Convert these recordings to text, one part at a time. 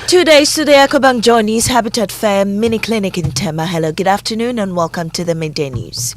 2 days to the Ecobank Journeys Habitat Fair Mini Clinic in Tema. Hello, good afternoon and welcome to the Midday News.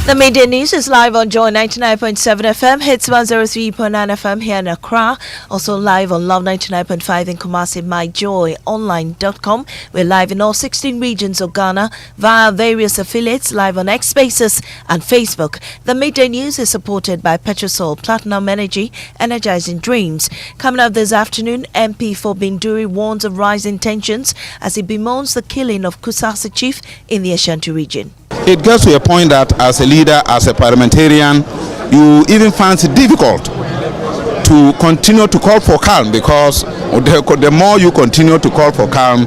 The Midday News is live on Joy 99.7 FM, Hits 103.9 FM here in Accra. Also live on Love 99.5 in Kumasi, myjoyonline.com. We're live in all 16 regions of Ghana via various affiliates, live on X Spaces and Facebook. The Midday News is supported by Petrosol Platinum Energy, energizing dreams. Coming up this afternoon, MP for Binduri warns of rising tensions as he bemoans the killing of Kusasi chief in the Ashanti region. It gets to a point that as a leader, as a parliamentarian, you even find it difficult to continue to call for calm, because the more you continue to call for calm,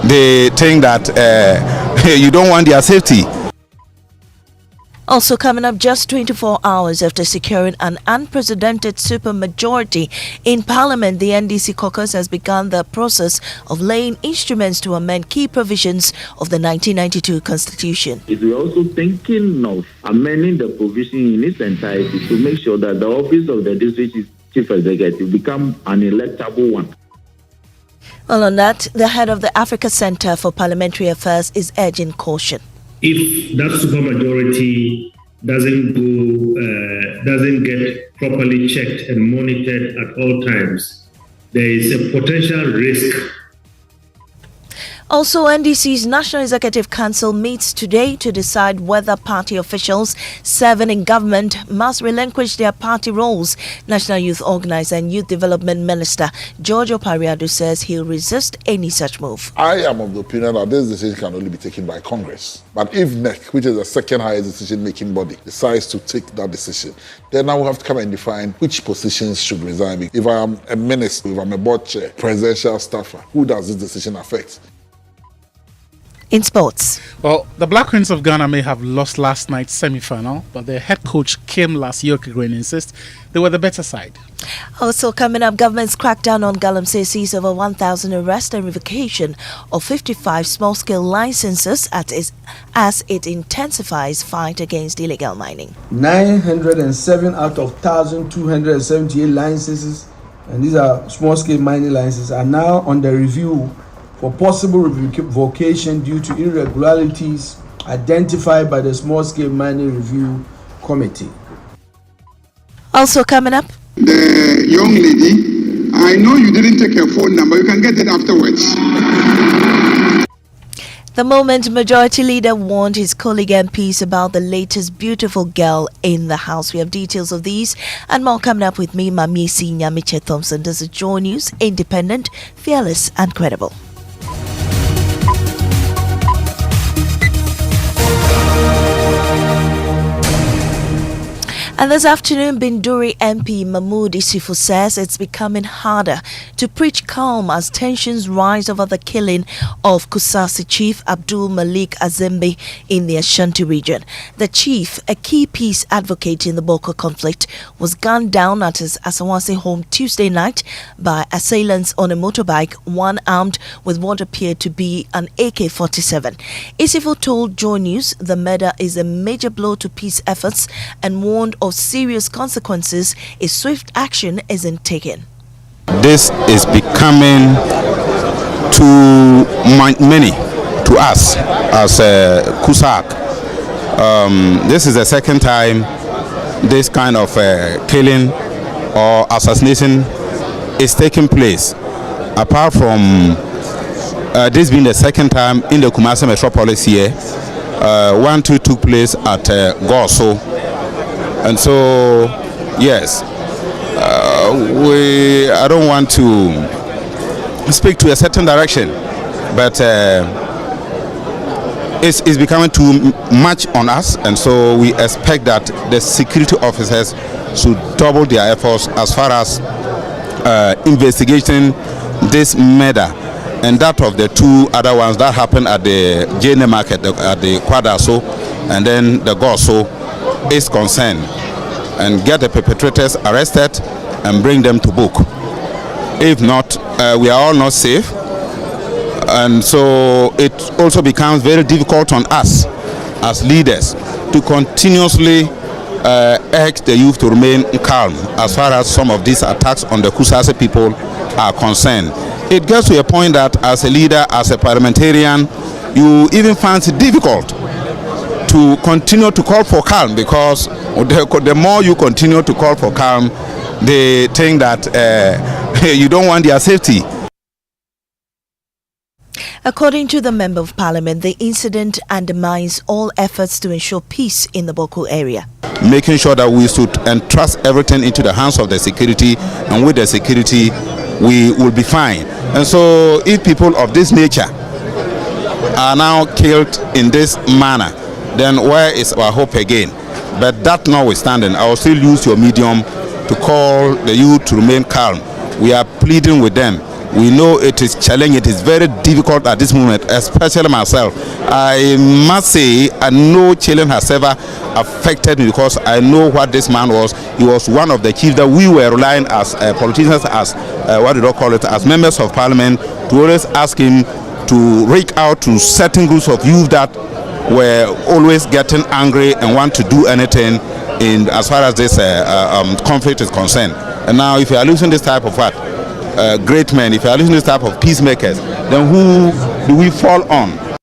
they think that you don't want their safety. Also coming up, just 24 hours after securing an unprecedented supermajority in Parliament, the NDC caucus has begun the process of laying instruments to amend key provisions of the 1992 Constitution. We're also thinking of amending the provision in its entirety to make sure that the office of the district chief executive become an electable one. Well, on that, the head of the Africa Center for Parliamentary Affairs is urging caution. If that supermajority doesn't get properly checked and monitored at all times, there is a potential risk. Also, NDC's National Executive Council meets today to decide whether party officials serving in government must relinquish their party roles. National Youth Organizer and Youth Development Minister George Opariado says he'll resist any such move. I am of the opinion that this decision can only be taken by Congress. But if NEC, which is the second highest decision-making body, decides to take that decision, then I will have to come and define which positions should resign. If I am a minister, if I'm a board chair, presidential staffer, who does this decision affect? In sports. Well, the Black Queens of Ghana may have lost last night's semi-final, but their head coach Kim Lassie-Okigwe insists they were the better side. Also coming up, government's crackdown on Galamsey sees over 1,000 arrests and revocation of 55 small-scale licenses as it intensifies fight against illegal mining. 907 out of 1,278 licenses, and these are small-scale mining licenses, are now under review for possible revocation due to irregularities identified by the Small-Scale Mining Review Committee. Also coming up, the young lady, I know you didn't take her phone number, you can get it afterwards. The moment Majority Leader warned his colleague MPs about the latest beautiful girl in the house. We have details of these and more coming up with me, Maame, Nyamekye, Thompson. This is Joy News, independent, fearless and credible. And this afternoon, Binduri MP Mahmood Isifu says it's becoming harder to preach calm as tensions rise over the killing of Kusasi Chief Abdul Malik Azembe in the Ashanti region. The chief, a key peace advocate in the Boko conflict, was gunned down at his Asawase home Tuesday night by assailants on a motorbike, one armed with what appeared to be an AK-47. Isifu told Joy News the murder is a major blow to peace efforts and warned of serious consequences if swift action isn't taken. This is becoming too many to us as Kusak. This is the second time this kind of killing or assassination is taking place. Apart from this being the second time in the Kumasi metropolis here, one took place at Gorso. And so, yes, I don't want to speak to a certain direction, but it's becoming too much on us, and so we expect that the security officers should double their efforts as far as investigating this murder and that of the two other ones that happened at the JN market, at the Kwadaso, and then the Gorso is concerned, and get the perpetrators arrested and bring them to book. If not, we are all not safe, and so it also becomes very difficult on us as leaders to continuously urge the youth to remain calm as far as some of these attacks on the Kusase people are concerned. It gets to a point that as a leader, as a parliamentarian, you even find it difficult to continue to call for calm, because the more you continue to call for calm, they think that you don't want their safety. According to the Member of Parliament, the incident undermines all efforts to ensure peace in the Boko area. Making sure that we should entrust everything into the hands of the security, and with the security we will be fine. And so if people of this nature are now killed in this manner, then where is our hope again? But that notwithstanding, I will still use your medium to call the youth to remain calm. We are pleading with them. We know it is challenging, it is very difficult at this moment, especially myself. I must say, no challenge has ever affected me, because I know what this man was. He was one of the chiefs that we were relying as politicians, as as members of parliament, to always ask him to reach out to certain groups of youth that were always getting angry and want to do anything in as far as this conflict is concerned. And now if you are losing this type of great men, if you are losing this type of peacemakers, then who do we fall on?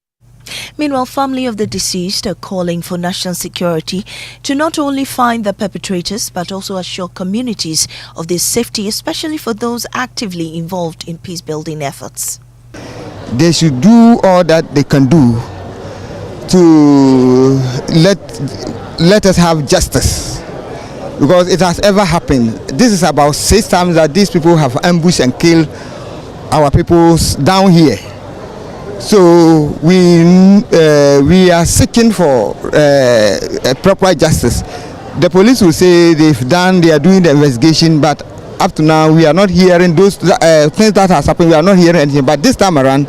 Meanwhile, family of the deceased are calling for national security to not only find the perpetrators but also assure communities of their safety, especially for those actively involved in peace-building efforts. They should do all that they can do to let us have justice, because it has ever happened. This is about 6 times that these people have ambushed and killed our people down here. So we are seeking for proper justice. The police will say they are doing the investigation, but up to now we are not hearing those things that has happened. We are not hearing anything. But this time around,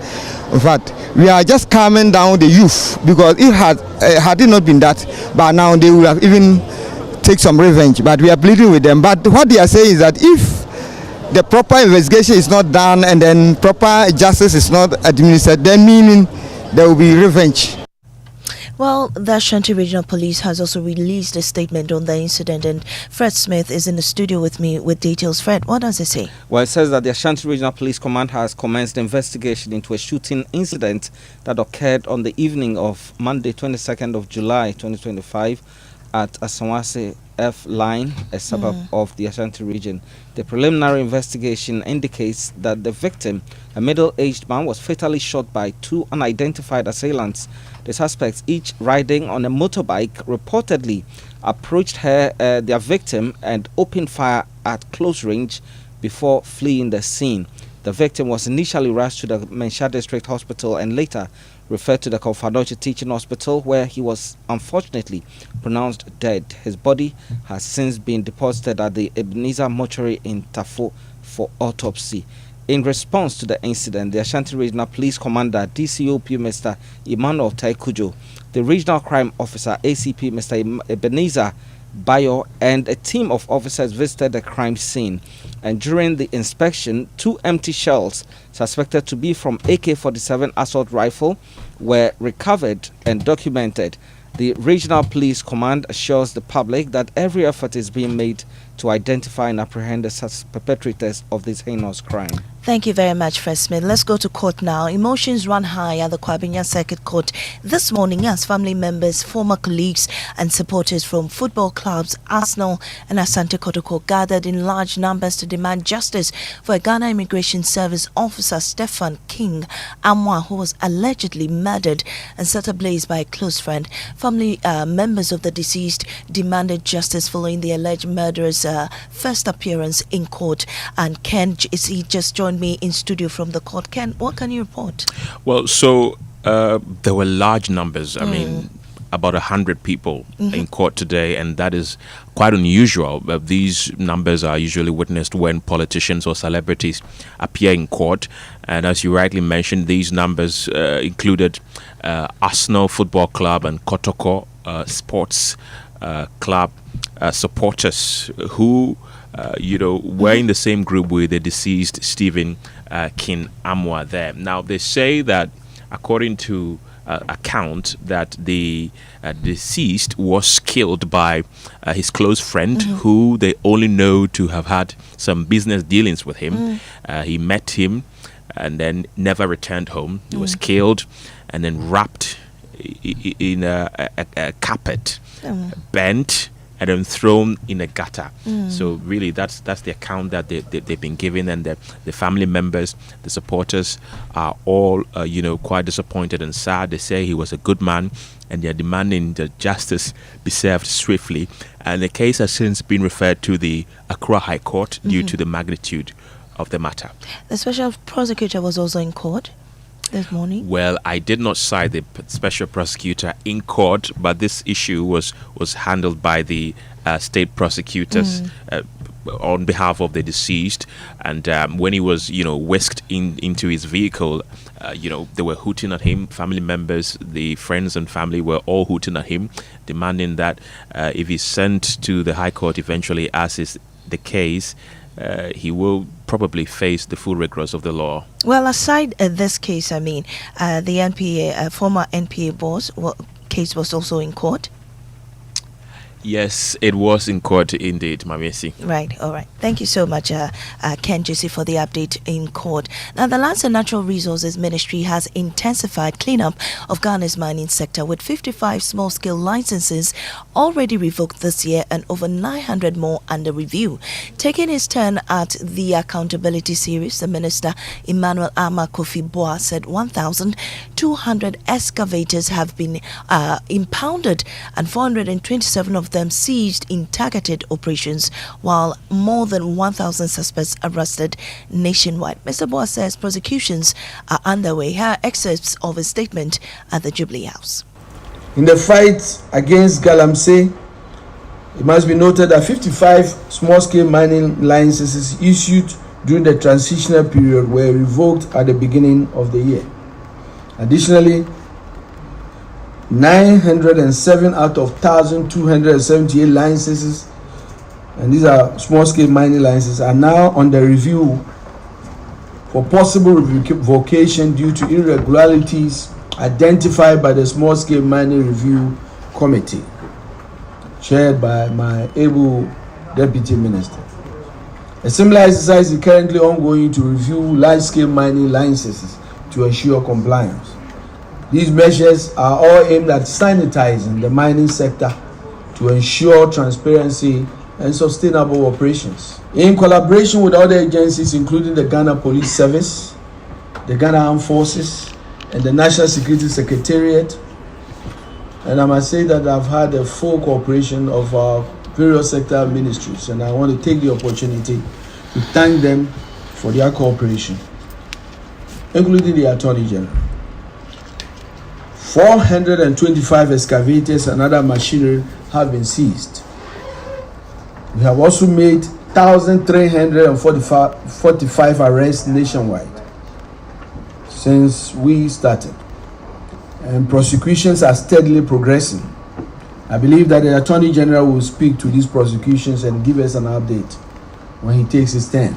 in fact, we are just calming down the youth, because it had it not been that, but now they would have even take some revenge. But we are pleading with them. But what they are saying is that if the proper investigation is not done and then proper justice is not administered, then meaning there will be revenge. Well, the Ashanti Regional Police has also released a statement on the incident, and Fred Smith is in the studio with me with details. Fred, what does it say? Well, it says that the Ashanti Regional Police Command has commenced the investigation into a shooting incident that occurred on the evening of Monday, 22nd of July, 2025 at Asawase F line, a suburb of the Ashanti region. The preliminary investigation indicates that the victim, a middle-aged man, was fatally shot by 2 unidentified assailants. The suspects, each riding on a motorbike, reportedly approached their victim and opened fire at close range before fleeing the scene. The victim was initially rushed to the Mensah District Hospital and later referred to the Kofanoche Teaching Hospital, where he was unfortunately pronounced dead. His body has since been deposited at the Ebenezer mortuary in Tafo for autopsy. In response to the incident, the Ashanti Regional Police Commander, DCOP Mr. Emmanuel Taikujo, the Regional Crime Officer, ACP Mr. Ebenezer Bayo, and a team of officers visited the crime scene. And during the inspection, 2 empty shells suspected to be from AK-47 assault rifle were recovered and documented. The Regional Police Command assures the public that every effort is being made to identify and apprehend the perpetrators of this heinous crime. Thank you very much, Fred Smith. Let's go to court now. Emotions run high at the Kwabinya Circuit Court this morning as family members, former colleagues and supporters from football clubs Arsenal and Asante Kotoko gathered in large numbers to demand justice for a Ghana Immigration Service officer, Stephen King Amwa, who was allegedly murdered and set ablaze by a close friend. Family members of the deceased demanded justice following the alleged murderer's first appearance in court. And Ken, he just joined me in studio from the court. Ken, what can you report? Well, so there were large numbers. I mean, about 100 people in court today, and that is quite unusual. These numbers are usually witnessed when politicians or celebrities appear in court. And as you rightly mentioned, these numbers included Arsenal Football Club and Kotoko Sports Club supporters who were in the same group with the deceased Stephen King Amwa there. Now, they say that according to account that the deceased was killed by his close friend, who they only know to have had some business dealings with him. He met him and then never returned home. He was killed and then wrapped in a carpet, bent, and then thrown in a gutter. So really, that's the account that they've been given, and the family members, the supporters, are all quite disappointed and sad. They say he was a good man, and they are demanding that justice be served swiftly. And the case has since been referred to the Accra High Court due to the magnitude of the matter. The special prosecutor was also in court this morning. Well, I did not cite the special prosecutor in court, but this issue was handled by the state prosecutors on behalf of the deceased. And when he was, whisked into his vehicle, they were hooting at him. Family members, the friends and family were all hooting at him, demanding that if he's sent to the High Court eventually, as is the case, he will probably face the full rigors of the law. Well, aside this case, the NPA, former NPA boss case was also in court. Yes, it was in court indeed, Maame. Right, all right. Thank you so much, Ken Jesse, for the update in court. Now, the Lands and Natural Resources Ministry has intensified cleanup of Ghana's mining sector, with 55 small-scale licenses already revoked this year and over 900 more under review. Taking his turn at the accountability series, the Minister, Emmanuel Ama Kofi Boa, said 1,200 excavators have been impounded and 427 of them seized in targeted operations, while more than 1,000 suspects arrested nationwide. Mr. Boa says prosecutions are underway. Here are excerpts of his statement at the Jubilee House. In the fight against Galamsey, it must be noted that 55 small-scale mining licenses issued during the transitional period were revoked at the beginning of the year. Additionally, 907 out of 1,278 licenses, and these are small-scale mining licenses, are now under review for possible revocation due to irregularities identified by the Small-Scale Mining Review Committee, chaired by my able Deputy Minister. A similar exercise is currently ongoing to review large-scale mining licenses to ensure compliance. These measures are all aimed at sanitizing the mining sector to ensure transparency and sustainable operations. In collaboration with other agencies, including the Ghana Police Service, the Ghana Armed Forces, and the National Security Secretariat, and I must say that I've had a full cooperation of our various sector ministries, and I want to take the opportunity to thank them for their cooperation, including the Attorney General. 425 excavators and other machinery have been seized. We have also made 1,345 arrests nationwide since we started, and prosecutions are steadily progressing. I believe that the Attorney General will speak to these prosecutions and give us an update when he takes his turn.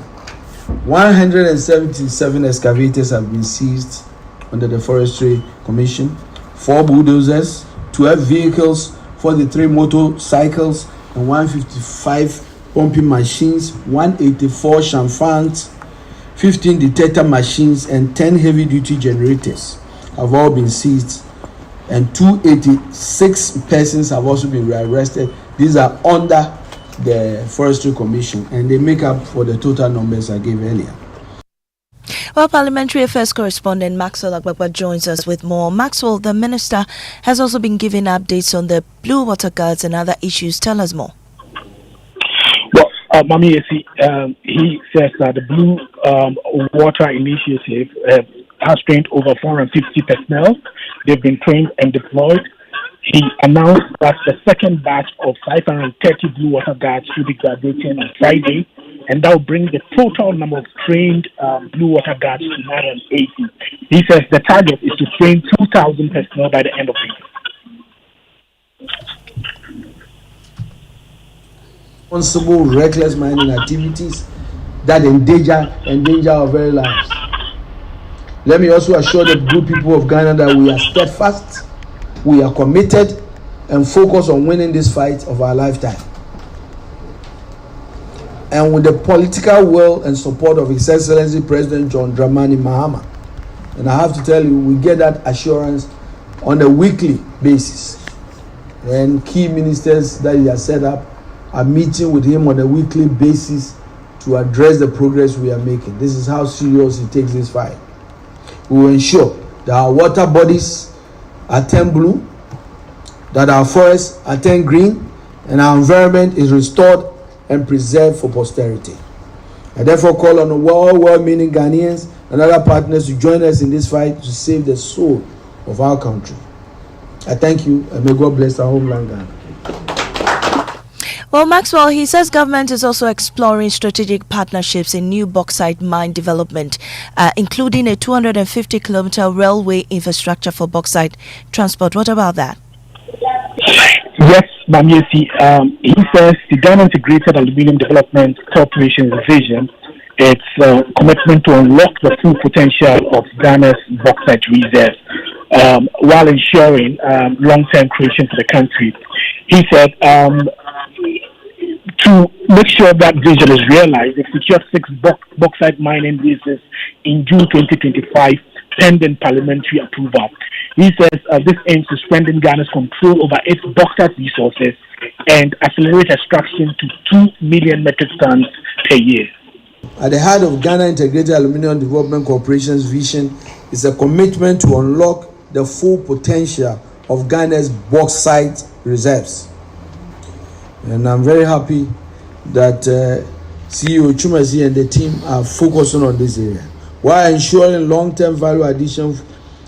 177 excavators have been seized under the Forestry Commission, 4 bulldozers, 12 vehicles, 43 motorcycles, and 155 pumping machines, 184 shamfans, 15 detector machines, and 10 heavy-duty generators have all been seized, and 286 persons have also been arrested. These are under the Forestry Commission, and they make up for the total numbers I gave earlier. Well, Parliamentary Affairs correspondent Maxwell Agbagba joins us with more. Maxwell, the Minister has also been giving updates on the Blue Water Guards and other issues. Tell us more. Well, Maame, he says that the Blue Water Initiative has trained over 450 personnel. They've been trained and deployed. He announced that the second batch of 530 Blue Water Guards will be graduating on Friday, and that will bring the total number of trained Blue Water Guards to 980. He says the target is to train 2,000 personnel by the end of the year. Responsible, reckless mining activities that endanger our very lives. Let me also assure the good people of Ghana that we are steadfast, we are committed, and focused on winning this fight of our lifetime. And with the political will and support of His Excellency President John Dramani Mahama. And I have to tell you, we get that assurance on a weekly basis. And key ministers that he has set up are meeting with him on a weekly basis to address the progress we are making. This is how serious he takes this fight. We will ensure that our water bodies are turned blue, that our forests are turned green, and our environment is restored and preserved for posterity. I therefore call on all well-meaning Ghanaians and other partners to join us in this fight to save the soul of our country. I thank you, and may God bless our homeland Ghana. Well, Maxwell, he says government is also exploring strategic partnerships in new bauxite mine development, including a 250-kilometer railway infrastructure for bauxite transport. What about that? Yes, Maame, he says the Ghana Integrated Aluminium Development Corporation's vision, its commitment to unlock the full potential of Ghana's bauxite reserves while ensuring long-term creation for the country. He said to make sure that vision is realized, they secured 6 bauxite mining leases in June 2025, pending parliamentary approval. He says this aims to strengthen Ghana's control over its bauxite resources and accelerate extraction to 2 million metric tons per year. At the heart of Ghana Integrated Aluminium Development Corporation's vision is a commitment to unlock the full potential of Ghana's bauxite reserves. And I'm very happy that CEO Chumasi and the team are focusing on this area while ensuring long-term value addition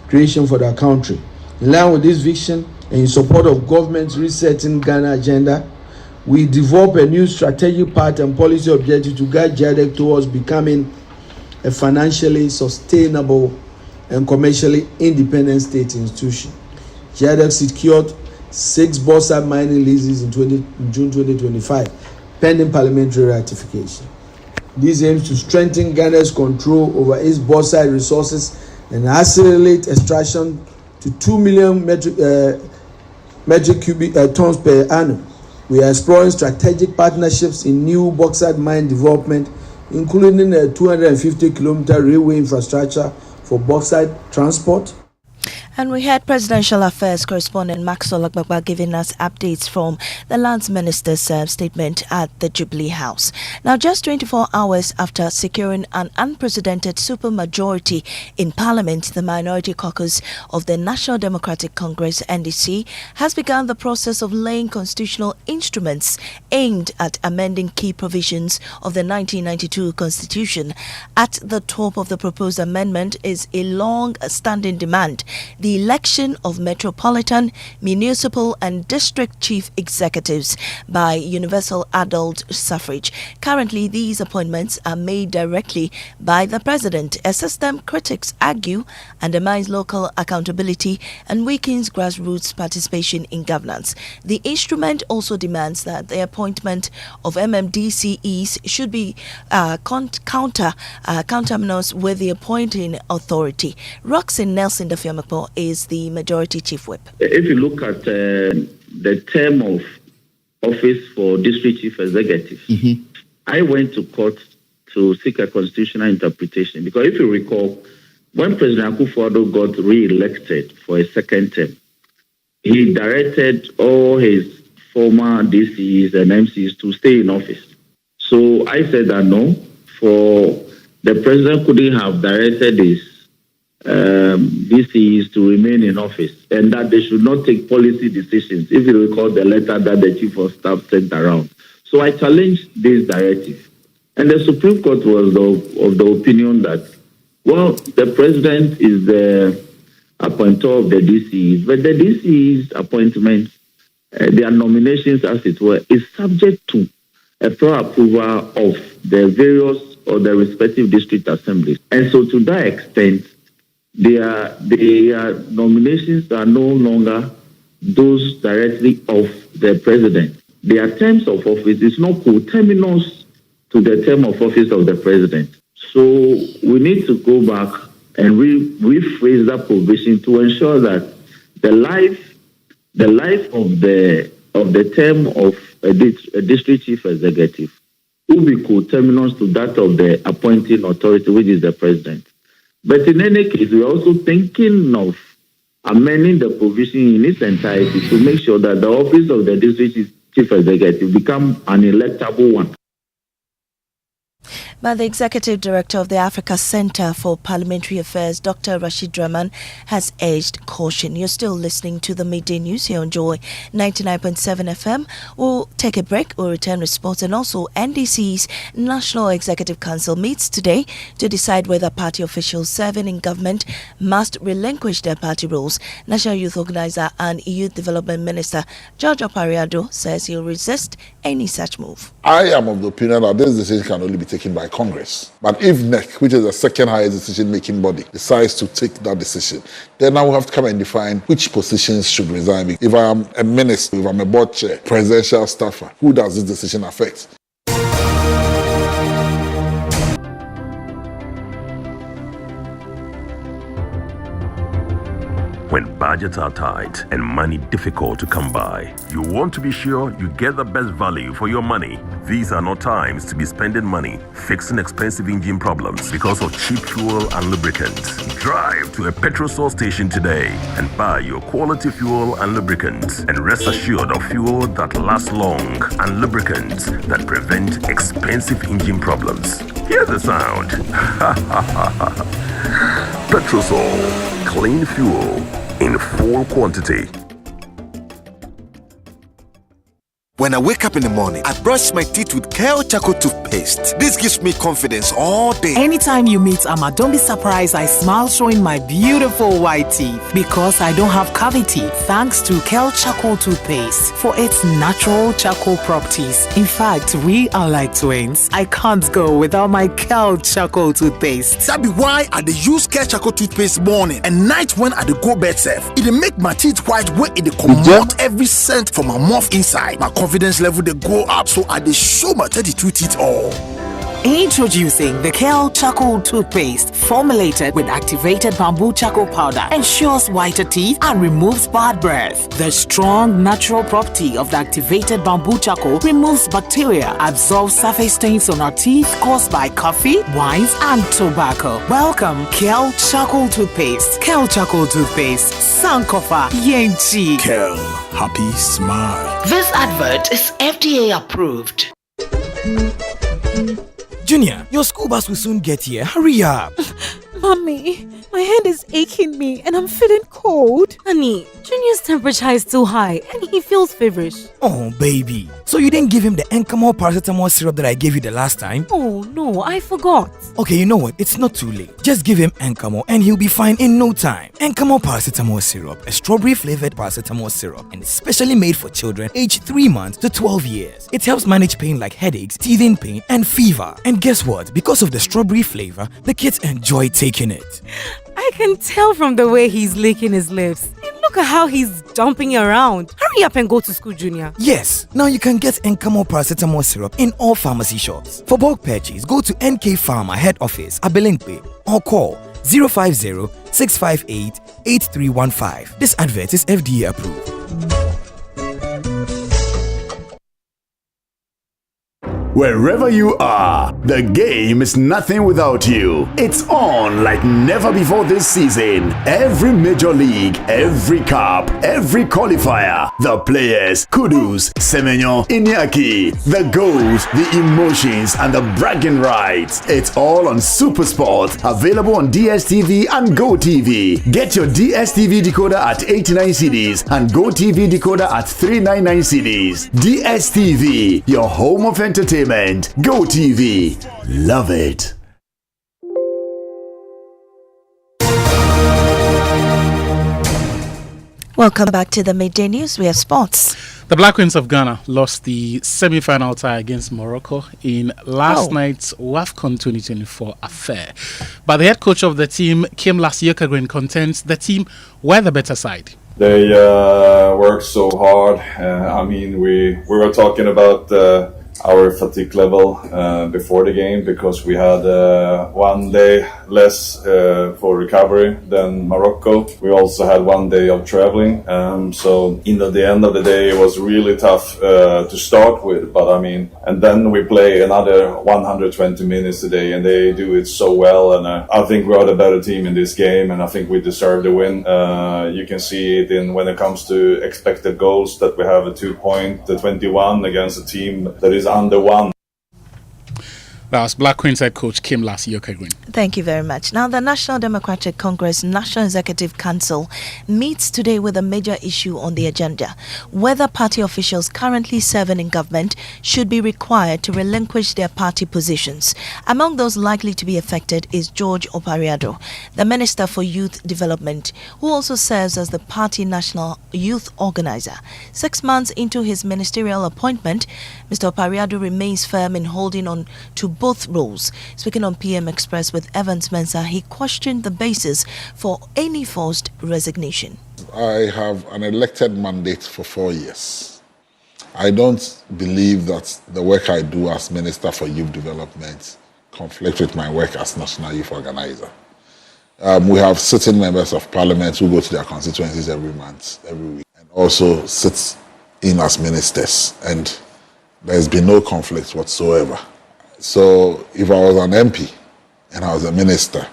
creation for the country. In line with this vision and in support of government's resetting Ghana agenda, we develop a new strategic path and policy objective to guide GIADEC towards becoming a financially sustainable and commercially independent state institution. GIADEC secured 6 bauxite mining leases in June 2025, pending parliamentary ratification. This aims to strengthen Ghana's control over its bauxite resources and accelerate extraction to 2 million metric cubic tons per annum. We are exploring strategic partnerships in new bauxite mine development, including a 250-kilometer railway infrastructure for bauxite transport. And we had Presidential Affairs correspondent Maxwell Agbagba giving us updates from the Lands Minister's statement at the Jubilee House. Now, just 24 hours after securing an unprecedented supermajority in Parliament, the Minority Caucus of the National Democratic Congress, NDC, has begun the process of laying constitutional instruments aimed at amending key provisions of the 1992 Constitution. At the top of the proposed amendment is a long-standing demand: the election of metropolitan, municipal and district chief executives by universal adult suffrage. Currently, these appointments are made directly by the president, a system critics argue undermines local accountability and weakens grassroots participation in governance. The instrument also demands that the appointment of MMDCEs should be counterminous with the appointing authority. Roxy Nelson Dafiamapo is the majority chief whip. If you look at the term of office for district chief executive, I went to court to seek a constitutional interpretation because if you recall, when President Akufo-Addo got re-elected for a second term, he directed all his former DCs and MCs to stay in office. So I said that no, for the president couldn't have directed his DCs to remain in office and that they should not take policy decisions, if you recall the letter that the chief of staff sent around. So I challenged this directive. And the Supreme Court was of the opinion that, well, the president is the appointer of the DCs, but the DCs appointments, their nominations, as it were, is subject to a prior approval of the various or the respective district assemblies. And so to that extent, their nominations are no longer those directly of the president. Their terms of office is not coterminous to the term of office of the president. So we need to go back and rephrase that provision to ensure that the life of the term of a district chief executive will be coterminous to that of the appointing authority, which is the president. But in any case, we are also thinking of amending the provision in its entirety to make sure that the office of the district chief executive become an electable one. But the Executive Director of the Africa Center for Parliamentary Affairs, Dr. Rashid Rahman, has urged caution. You're still listening to the Midday News here on Joy 99.7 FM. We'll take a break. We'll return with sports. And also, NDC's National Executive Council meets today to decide whether party officials serving in government must relinquish their party roles. National Youth Organizer and Youth Development Minister George Opariado says he'll resist any such move. I am of the opinion that this decision can only be taken by Congress. But if NEC, which is the second highest decision-making body, decides to take that decision, then I will have to come and define which positions should resign. If I am a minister, if I'm a board chair, presidential staffer, who does this decision affect? When budgets are tight and money difficult to come by, you want to be sure you get the best value for your money. These are not times to be spending money fixing expensive engine problems because of cheap fuel and lubricants. Drive to a petrol source station today and buy your quality fuel and lubricants, and rest assured of fuel that lasts long and lubricants that prevent expensive engine problems. Hear the sound. Petrosol, clean fuel in full quantity. When I wake up in the morning, I brush my teeth with Kale Charcoal toothpaste. This gives me confidence all day. Anytime you meet Amma, don't be surprised I smile showing my beautiful white teeth because I don't have cavity thanks to Kale Charcoal toothpaste for its natural charcoal properties. In fact, we are like twins. I can't go without my Kale Charcoal toothpaste. That be why I dey use Kale Charcoal toothpaste morning and night when I dey go bed safe. It dey make my teeth white when it dey comot every scent from my mouth inside. My confidence level they go up, so I dey show my 32 teeth all. Introducing the Kale Charcoal toothpaste, formulated with activated bamboo charcoal powder, ensures whiter teeth and removes bad breath. The strong natural property of the activated bamboo charcoal removes bacteria, absorbs surface stains on our teeth caused by coffee, wines, and tobacco. Welcome, Kale Charcoal toothpaste. Kale Charcoal toothpaste, Sankofa Yenchi. Kale, happy smile. This advert is FDA approved. Junior, your school bus will soon get here. Hurry up. Mommy, my head is aching me and I'm feeling cold. Honey, Junior's temperature is too high and he feels feverish. Oh, baby. So you didn't give him the Encamol paracetamol syrup that I gave you the last time? Oh, no, I forgot. Okay, you know what? It's not too late. Just give him Encamol and he'll be fine in no time. Encamol paracetamol syrup, a strawberry-flavored paracetamol syrup, and it's specially made for children aged 3 months to 12 years. It helps manage pain like headaches, teething pain, and fever. And guess what? Because of the strawberry flavor, the kids enjoy taking it. I can tell from the way he's licking his lips. And look at how he's dumping around. Hurry up and go to school, Junior. Yes, now you can get Encamol paracetamol syrup in all pharmacy shops. For bulk purchase, go to NK Pharma Head Office, Abelinkpe, or call 050-658-8315. This advert is FDA approved. Wherever you are, the game is nothing without you. It's on like never before this season. Every major league, every cup, every qualifier, the players, kudos, Semenyo, Iñaki, the goals, the emotions, and the bragging rights. It's all on SuperSport, available on DSTV and GoTV. Get your DSTV decoder at 89 cedis and GoTV decoder at 399 cedis. DSTV, your home of entertainment. Go TV. Love it. Welcome back to the Midday News. We have sports. The Black Queens of Ghana lost the semi-final tie against Morocco in last night's WAFCON 2024 affair. But the head coach of the team, Kim Lassie-Yokagren, contends the team were the better side. They worked so hard. We were talking about our fatigue level before the game because we had one day less for recovery than Morocco. We also had 1 day of traveling. So in the end of the day, it was really tough to start with. But I mean, and then we play another 120 minutes a day, and they do it so well. And I think we are the better team in this game, and I think we deserve the win. You can see it in when it comes to expected goals that we have a 2.21 against a team that is under 1. That was Black Queens head coach Kim Lassie-Yokegwin. Thank you very much. Now, the National Democratic Congress National Executive Council meets today with a major issue on the agenda: whether party officials currently serving in government should be required to relinquish their party positions. Among those likely to be affected is George Opariado, the Minister for Youth Development, who also serves as the party national youth organizer. 6 months into his ministerial appointment, Mr. Opariado remains firm in holding on to both roles. Speaking on PM Express with Evans Mensah, he questioned the basis for any forced resignation. I have an elected mandate for 4 years. I don't believe that the work I do as Minister for Youth Development conflicts with my work as National Youth Organizer. We have sitting members of Parliament who go to their constituencies every month, every week, and also sit in as ministers, and there's been no conflict whatsoever. So if I was an MP and I was a minister,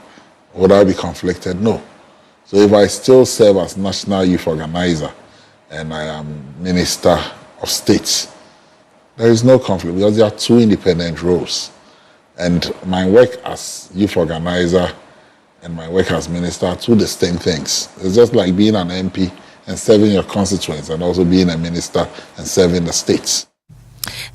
would I be conflicted? No. So if I still serve as National Youth Organizer and I am Minister of State, there is no conflict because there are two independent roles. And my work as Youth Organizer and my work as Minister are two distinct things. It's just like being an MP and serving your constituents, and also being a minister and serving the states.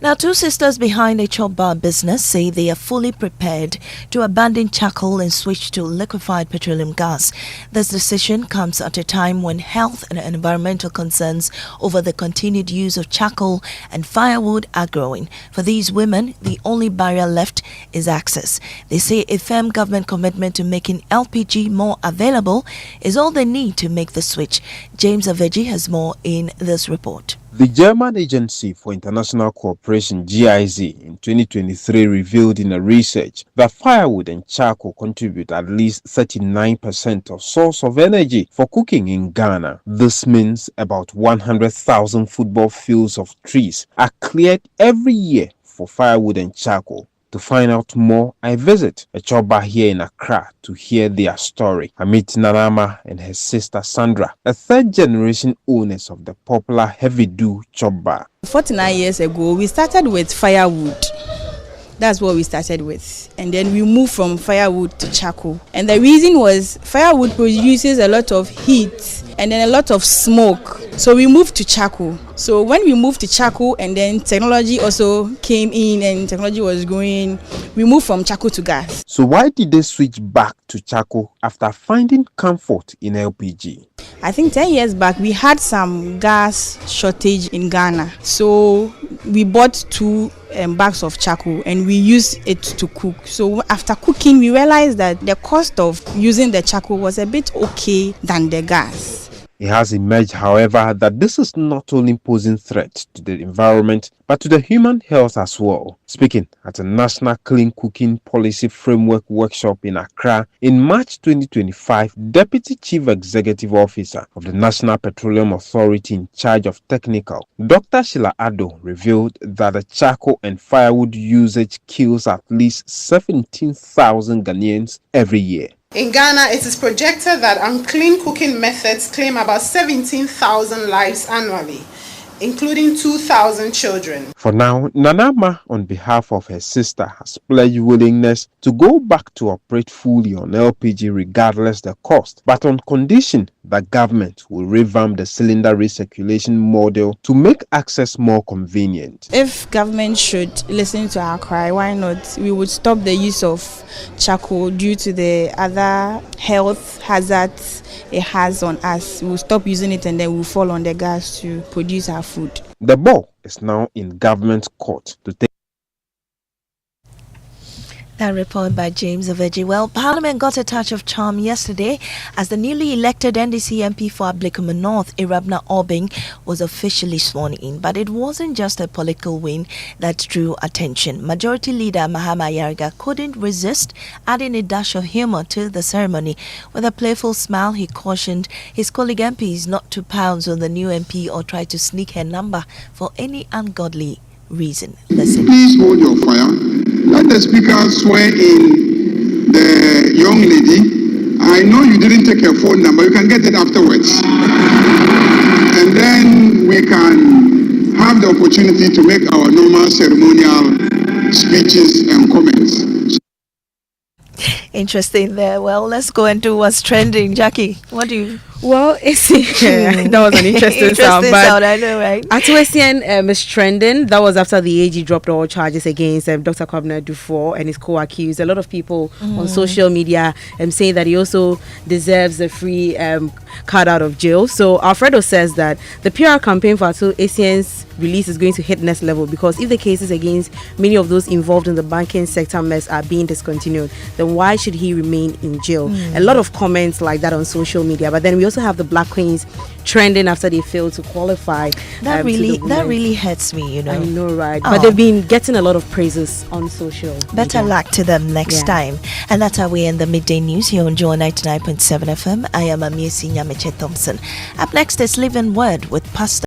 Now, two sisters behind a chop bar business say they are fully prepared to abandon charcoal and switch to liquefied petroleum gas. This decision comes at a time when health and environmental concerns over the continued use of charcoal and firewood are growing. For these women, the only barrier left is access. They say a firm government commitment to making LPG more available is all they need to make the switch. James Aveji has more in this report. The German Agency for International Cooperation, GIZ, in 2023 revealed in a research that firewood and charcoal contribute at least 39% of source of energy for cooking in Ghana. This means about 100,000 football fields of trees are cleared every year for firewood and charcoal. To find out more, I visit a chop bar here in Accra to hear their story. I meet Nanama and her sister Sandra, a third-generation owners of the popular Heavy Do chop bar. 49 years ago, we started with firewood. That's what we started with. And then we moved from firewood to charcoal. And the reason was firewood produces a lot of heat and then a lot of smoke. So we moved to charcoal. So when we moved to charcoal and then technology also came in and technology was growing, we moved from charcoal to gas. So why did they switch back to charcoal after finding comfort in LPG? I think 10 years back we had some gas shortage in Ghana. So we bought 2 bags of charcoal and we used it to cook. So after cooking, we realized that the cost of using the charcoal was a bit okay than the gas. It has emerged, however, that this is not only posing threat to the environment, but to the human health as well. Speaking at a National Clean Cooking Policy Framework workshop in Accra in March 2025, Deputy Chief Executive Officer of the National Petroleum Authority in charge of technical, Dr. Sheila Addo, revealed that the charcoal and firewood usage kills at least 17,000 Ghanaians every year. In Ghana, it is projected that unclean cooking methods claim about 17,000 lives annually, including 2,000 children. For now, Nanama, on behalf of her sister, has pledged willingness to go back to operate fully on LPG regardless the cost, but on condition that government will revamp the cylinder recirculation model to make access more convenient. If government should listen to our cry, why not? We would stop the use of charcoal due to the other health hazards it has on us. We'll stop using it and then we'll fall on the gas to produce our food. The ball is now in government court to take. That report by James Aveji. Well, Parliament got a touch of charm yesterday as the newly elected NDC MP for Ablikuma North, Irabna Obing, was officially sworn in. But it wasn't just a political win that drew attention. Majority Leader Mahama Yarga couldn't resist adding a dash of humor to the ceremony. With a playful smile, he cautioned his colleague MPs not to pounce on the new MP or try to sneak her number for any ungodly reason. Listen. Please hold your fire. Let the speaker swear in the young lady. I know you didn't take her phone number. You can get it afterwards. And then we can have the opportunity to make our normal ceremonial speeches and comments. Interesting there. Well, let's go and do what's trending. Jackie, what do you... Well, that was an interesting sound. But I know, right? Atuesian is trending. That was after the AG dropped all charges against Dr. Kwabena Dufour and his co-accused. A lot of people on social media saying that he also deserves a free card out of jail. So Alfredo says that the PR campaign for Atuesian's release is going to hit next level, because if the cases against many of those involved in the banking sector mess are being discontinued, then why should he remain in jail? A lot of comments like that on social media. But then we also have the Black Queens trending after they failed to qualify. That really hurts me, you know. I know, right? But they've been getting a lot of praises on social Better media. luck to them next time. And that's how we end the midday news here on Joy 99.7 FM. I am Nyamekye Thompson. Up next is Living Word with Pastor